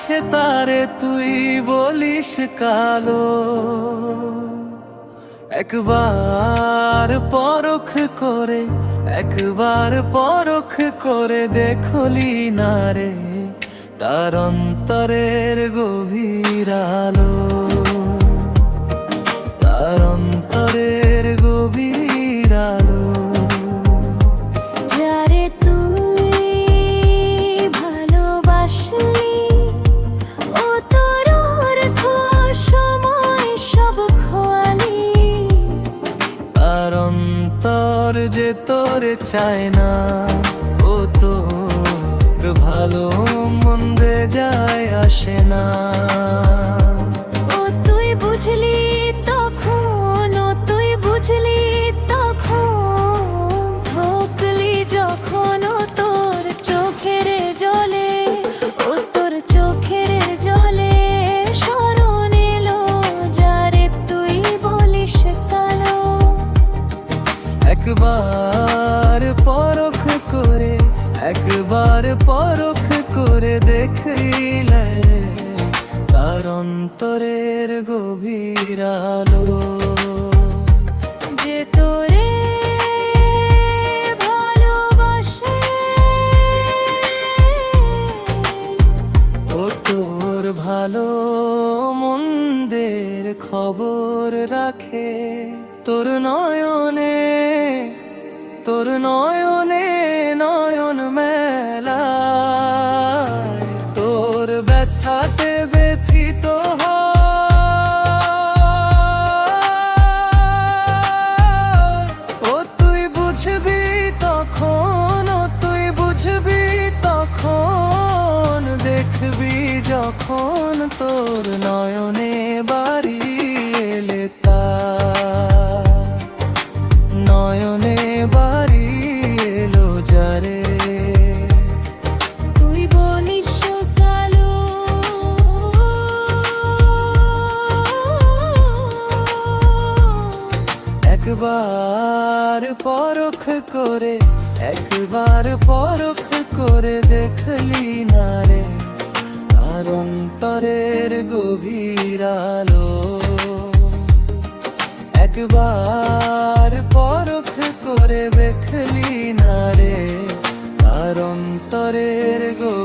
আছে তারে তুই বলিস কালো। একবার পরখ করে, একবার পরখ করে দেখলি না রে তার অন্তরের গভীর আলো, তার অন্তরের গভীর আলো। যারে তুই ভালোবাসলি ও তোর অর্থ সময় সব খোয়ালি। তার অন্তর যে তোরে চায় না, ও তোর ভালো মন্দে যায় আসে না। ও তুই বুঝলি তখন, ও তুই বুঝলি তখন, ঠকলি যখন ও তোর চোখের জলে, ও তোর চোখের জলে স্মরণ এলো যারে তুই বলিস কালো। একবার পরখ করে, একবার পরখ করে দেখলে তার অন্তরের গভীর আলো। যে তোরে ভালোবাসে ও তোর ভালো মন্দের খবর রাখে, তোর নয়নে, তোর নয়নে নয়ন মেলায়, তোর ব্যথাতে ব্যথিত হয়। ও তুই বুঝবি তখন, ও তুই বুঝবি তখন, দেখবি যখন তোর নয়নে বাড়ি এলে তার, নয়নে বাড়ি এলো যারে তুই বলিস কালো। একবার পরখ করে, একবার পরখ করে দেখলি না রে তার অন্তরের গভীর আলো। একবার পরখ করে দেখলি না রে তার অন্তরের গভীর